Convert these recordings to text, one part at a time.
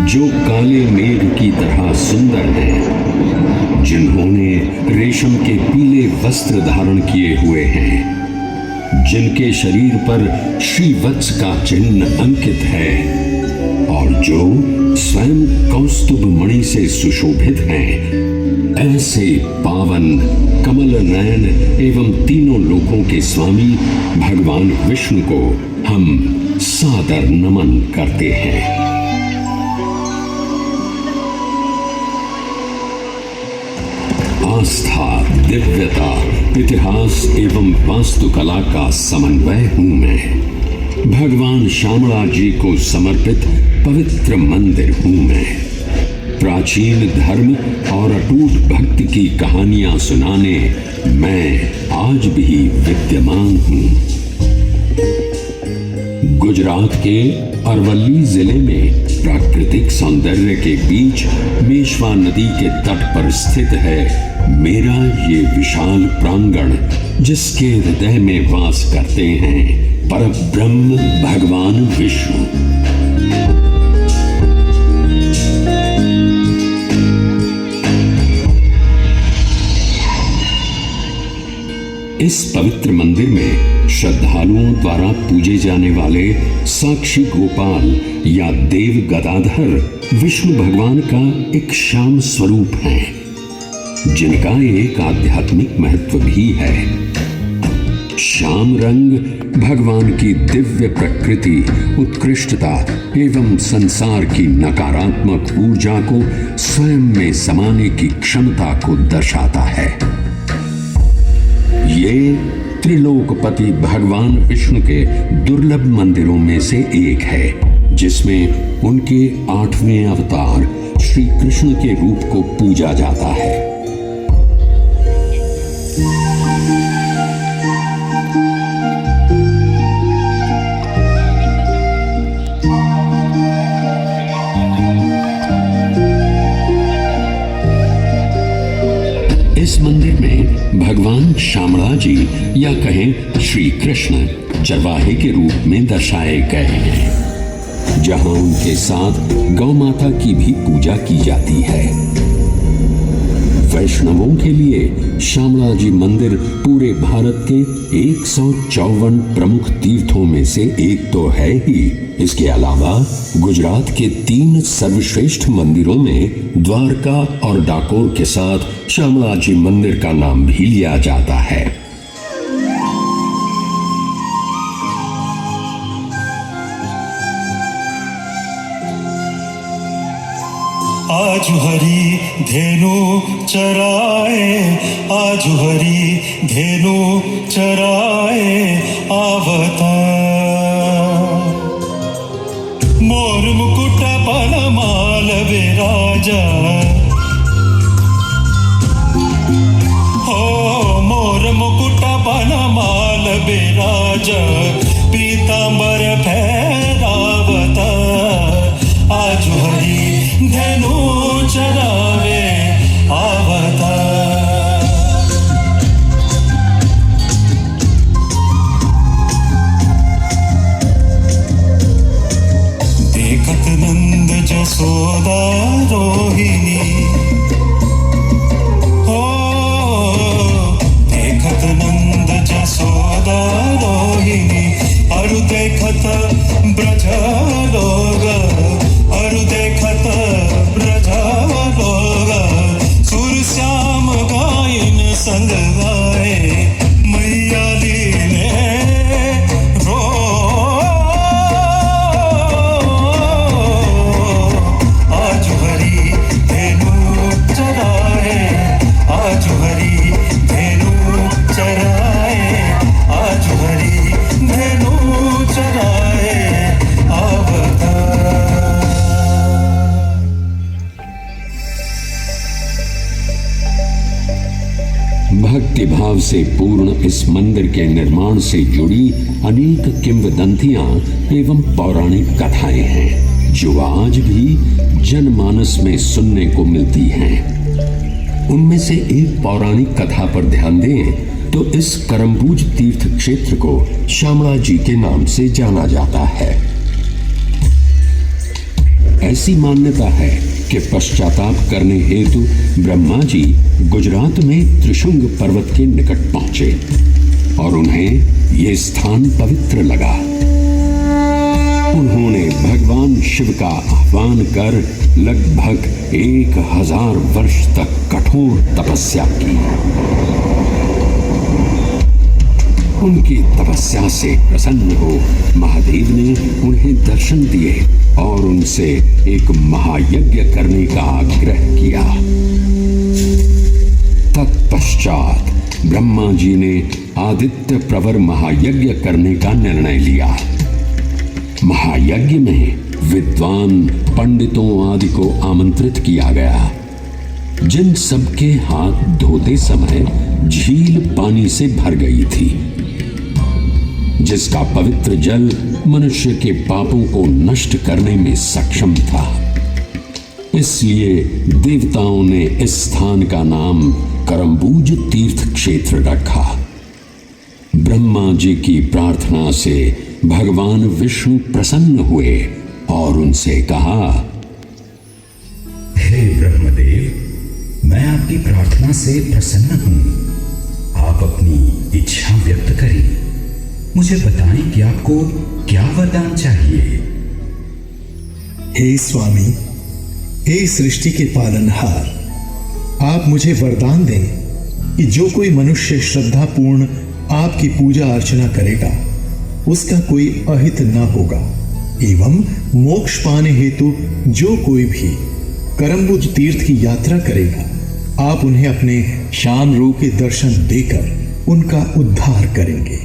जो काले मेघ की तरह सुंदर हैं, जिन्होंने रेशम के पीले वस्त्र धारण किए हुए हैं, जिनके शरीर पर श्रीवत्स का चिन्ह अंकित है और जो स्वयं कौस्तुभ मणि से सुशोभित हैं, ऐसे पावन कमल नयन एवं तीनों लोकों के स्वामी भगवान विष्णु को हम सादर नमन करते हैं। आस्था, दिव्यता, इतिहास एवं वास्तुकला का समन्वय हूं मैं। भगवान श्यामला जी को समर्पित पवित्र मंदिर हूं मैं। प्राचीन धर्म और अटूट भक्ति की कहानियां सुनाने मैं आज भी विद्यमान हूं। गुजरात के अरवल्ली जिले में प्राकृतिक सौंदर्य के बीच मेश्वा नदी के तट पर स्थित है मेरा ये विशाल प्रांगण, जिसके हृदय में वास करते हैं परब्रह्म भगवान विष्णु। इस पवित्र मंदिर में श्रद्धालुओं द्वारा पूजे जाने वाले साक्षी गोपाल या देव गदाधर विष्णु भगवान का एक श्याम स्वरूप है, जिनका एक आध्यात्मिक महत्व भी है। श्याम रंग भगवान की दिव्य प्रकृति, उत्कृष्टता एवं संसार की नकारात्मक ऊर्जा को स्वयं में समाने की क्षमता को दर्शाता है। ये त्रिलोकपति भगवान विष्णु के दुर्लभ मंदिरों में से एक है, जिसमें उनके 8वें अवतार श्री कृष्ण के रूप को पूजा जाता है। इस मंदिर में भगवान श्यामला जी या कहें श्री कृष्ण चरवाहे के रूप में दर्शाए गए हैं, जहां उनके साथ गौ माता की भी पूजा की जाती है। वैष्णवों के लिए श्यामला जी मंदिर पूरे भारत के 154 प्रमुख तीर्थों में से एक तो है ही। इसके अलावा गुजरात के 3 सर्वश्रेष्ठ मंदिरों में द्वारका और डाकोर के साथ श्यामला जी मंदिर का नाम भी लिया जाता है। आज हरी धेनु चराए, आज हरी धेनु चराए आवता। मोर मुकुट पनमाल विराजा, हो मोर मुकुट पनमाल विराजा, पीतांबर फहरावता। आज हरी धेनु चरावे आवता। जसोदा रोहिणी हो देखत नंद जसोदा रोहिणी अरु देखत ब्रज लोग अरु देखत ब्रज लोग सुर श्याम गायन संग गाए मैया लीने रो आज हरी धेनु चराए आज हरी धेनु चराए आज हरी धेनु चराए अवतार। भक्ति भाव से पूर्ण इस मंदिर के निर्माण से जुड़ी अनेक किंवदंतियां एवं पौराणिक कथाएं हैं जो आज भी जनमानस में सुनने को मिलती हैं। उनमें से एक पौराणिक कथा पर ध्यान दें तो इस करम्बूज तीर्थ क्षेत्र को श्यामला जी के नाम से जाना जाता है। ऐसी मान्यता है कि पश्चाताप करने हेतु ब्रह्मा जी गुजरात में त्रिशुंग पर्वत के निकट पहुंचे और उन्हें ये स्थान पवित्र लगा। उन्होंने भगवान शिव का आह्वान कर लगभग 1000 वर्ष तक कठोर तपस्या की। उनकी तपस्या से प्रसन्न हो महादेव ने उन्हें दर्शन दिए और उनसे एक महायज्ञ करने का आग्रह किया। तत्पश्चात ब्रह्मा जी ने आदित्य प्रवर महायज्ञ करने का निर्णय लिया। महायज्ञ में विद्वान पंडितों आदि को आमंत्रित किया गया, जिन सबके हाथ धोते समय झील पानी से भर गई थी, जिसका पवित्र जल मनुष्य के पापों को नष्ट करने में सक्षम था। इसलिए देवताओं ने इस स्थान का नाम करम्बूज तीर्थ क्षेत्र रखा। ब्रह्मा जी की प्रार्थना से भगवान विष्णु प्रसन्न हुए और उनसे कहा, हे ब्रह्मदेव, मैं आपकी प्रार्थना से प्रसन्न हूं। आप अपनी इच्छा व्यक्त करें। मुझे बताएं कि आपको क्या वरदान चाहिए। हे स्वामी, हे सृष्टि के पालनहार, आप मुझे वरदान दें कि जो कोई मनुष्य श्रद्धापूर्ण आपकी पूजा अर्चना करेगा उसका कोई अहित न होगा एवं मोक्ष पाने हेतु जो कोई भी करम्बूज तीर्थ की यात्रा करेगा आप उन्हें अपने शान रूप के दर्शन देकर उनका उद्धार करेंगे।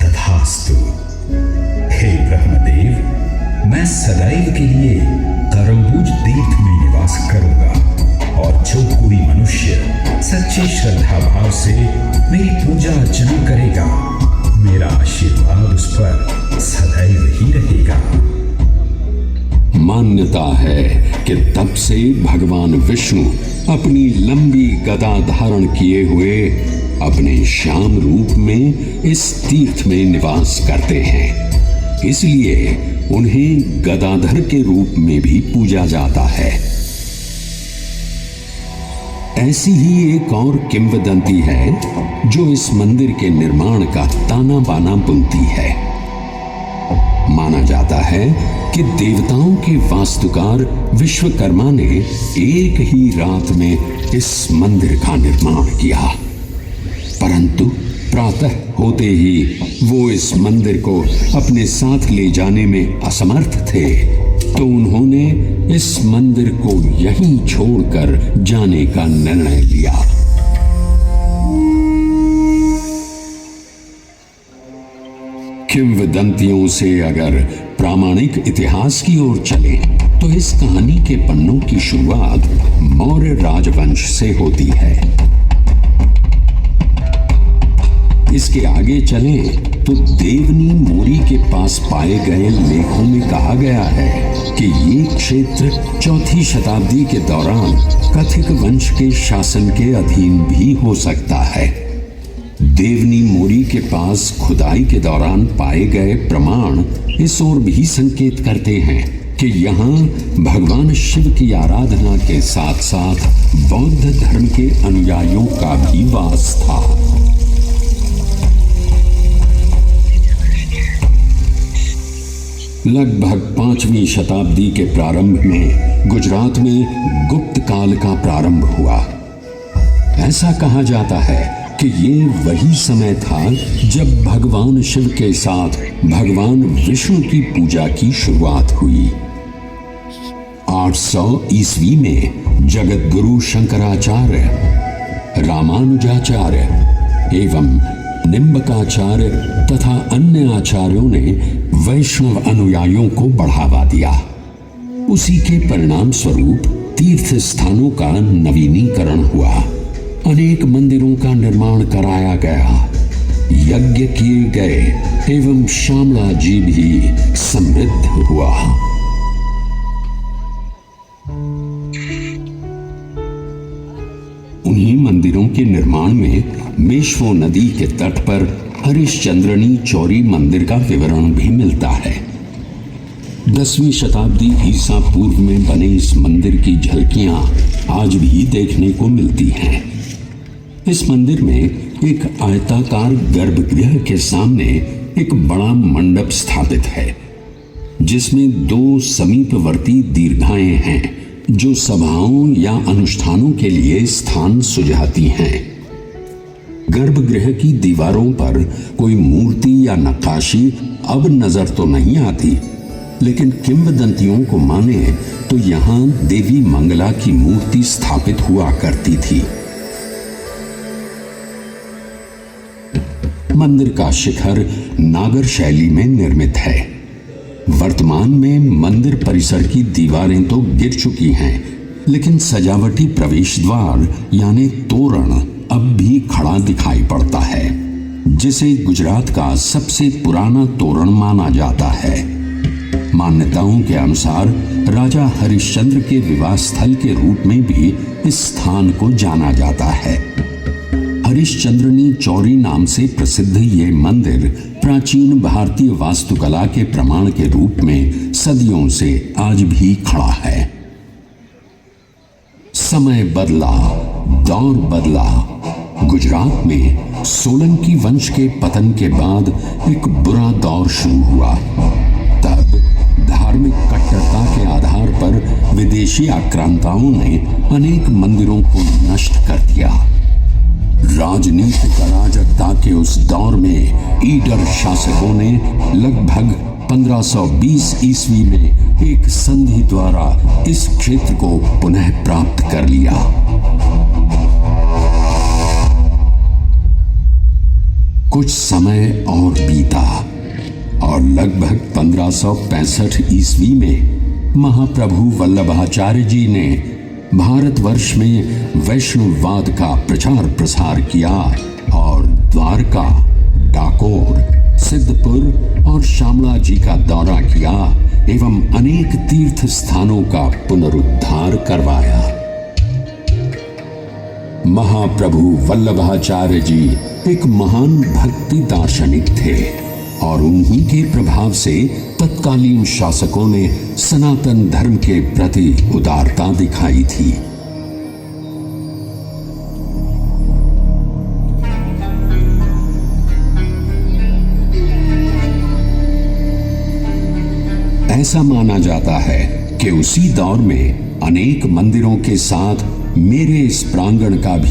तथास्तु। हे ब्रह्मदेव, मैं सदैव के लिए करम्बूज तीर्थ में निवास करूंगा और जो कोई मनुष्य सच्चे श्रद्धा भाव से मेरी पूजा अर्चना करेगा मेरा आशीर्वाद उस पर सदैव ही रहेगा। मान्यता है कि तब से भगवान विष्णु अपनी लंबी गदा धारण किए हुए अपने श्याम रूप में इस तीर्थ में निवास करते हैं। इसलिए उन्हें गदाधर के रूप में भी पूजा जाता है। ऐसी ही एक और किंवदंती है जो इस मंदिर के निर्माण का ताना बाना बुनती है। माना जाता है कि देवताओं के वास्तुकार विश्वकर्मा ने एक ही रात में इस मंदिर का निर्माण किया, परंतु प्रातः होते ही वो इस मंदिर को अपने साथ ले जाने में असमर्थ थे, तो उन्होंने इस मंदिर को यहीं छोड़कर जाने का निर्णय लिया। किंवदंतियों से अगर प्रामाणिक इतिहास की ओर चले तो इस कहानी के पन्नों की शुरुआत मौर्य राजवंश से होती है। इसके आगे चलें तो देवनी मोरी के पास पाए गए लेखों में कहा गया है कि ये क्षेत्र 4वीं शताब्दी के दौरान कथिक वंश के शासन के अधीन भी हो सकता है। देवनी मोरी के पास खुदाई के दौरान पाए गए प्रमाण इस ओर भी संकेत करते हैं कि यहाँ भगवान शिव की आराधना के साथ साथ बौद्ध धर्म के अनुयायियों का भी वास था। लगभग 5वीं शताब्दी के प्रारंभ में गुजरात में गुप्त काल का प्रारंभ हुआ। ऐसा कहा जाता है कि ये वही समय था जब भगवान शिव के साथ भगवान विष्णु की पूजा की शुरुआत हुई। 800 ईस्वी में जगत गुरु शंकराचार्य, रामानुजाचार्य एवं निम्बकाचार्य तथा अन्य आचार्यों ने वैष्णव अनुयायियों को बढ़ावा दिया। उसी के परिणाम स्वरूप तीर्थ स्थानों का नवीनीकरण हुआ, अनेक मंदिरों का निर्माण कराया गया, यज्ञ किए गए एवं श्यामला जी भी समृद्ध हुआ। उन्हीं मंदिरों के निर्माण में मेश्वो नदी के तट पर हरिश्चंद्रनी चौरी मंदिर का विवरण भी मिलता है। 10वीं शताब्दी ईसा पूर्व में बने इस मंदिर की झलकियां आज भी देखने को मिलती हैं। इस मंदिर में एक आयताकार गर्भगृह के सामने एक बड़ा मंडप स्थापित है, जिसमें 2 समीपवर्ती दीर्घाएं हैं जो सभाओं या अनुष्ठानों के लिए स्थान सुझाती हैं। गर्भगृह की दीवारों पर कोई मूर्ति या नक्काशी अब नजर तो नहीं आती, लेकिन किंवदंतियों को माने तो यहाँ देवी मंगला की मूर्ति स्थापित हुआ करती थी। मंदिर का शिखर नागर शैली में निर्मित है। वर्तमान में मंदिर परिसर की दीवारें तो गिर चुकी हैं, लेकिन सजावटी प्रवेश द्वार यानी तोरण अब भी खड़ा दिखाई पड़ता है, जिसे गुजरात का सबसे पुराना तोरण माना जाता है। मान्यताओं के अनुसार राजा हरिश्चंद्र के विवाह स्थल के रूप में भी इस स्थान को जाना जाता है। हरिश्चंद्रनी चौरी नाम से प्रसिद्ध ये मंदिर प्राचीन भारतीय वास्तुकला के प्रमाण के रूप में सदियों से आज भी खड़ा है। समय बदला, दौर बदला। गुजरात में सोलंकी वंश के पतन के बाद एक बुरा दौर शुरू हुआ। तब धार्मिक कट्टरता के आधार पर विदेशी आक्रांताओं ने अनेक मंदिरों को नष्ट कर दिया। राजनीतिक अराजकता के उस दौर में ईडर शासकों ने लगभग 1520 ईस्वी में एक संधि द्वारा इस क्षेत्र को पुनः प्राप्त कर लिया। कुछ समय और बीता और लगभग 1565 ईस्वी में महाप्रभु वल्लभाचार्य जी ने भारतवर्ष में वैष्णववाद का प्रचार प्रसार किया और द्वारका, डाकोर, सिद्धपुर और श्यामला जी का दौरा किया एवं अनेक तीर्थ स्थानों का पुनरुद्धार करवाया। महाप्रभु वल्लभाचार्य जी एक महान भक्ति दार्शनिक थे और उन्हीं के प्रभाव से तत्कालीन शासकों ने सनातन धर्म के प्रति उदारता दिखाई थी। ऐसा माना जाता है कि उसी दौर में अनेक मंदिरों के साथ मेरे इस प्रांगण का भी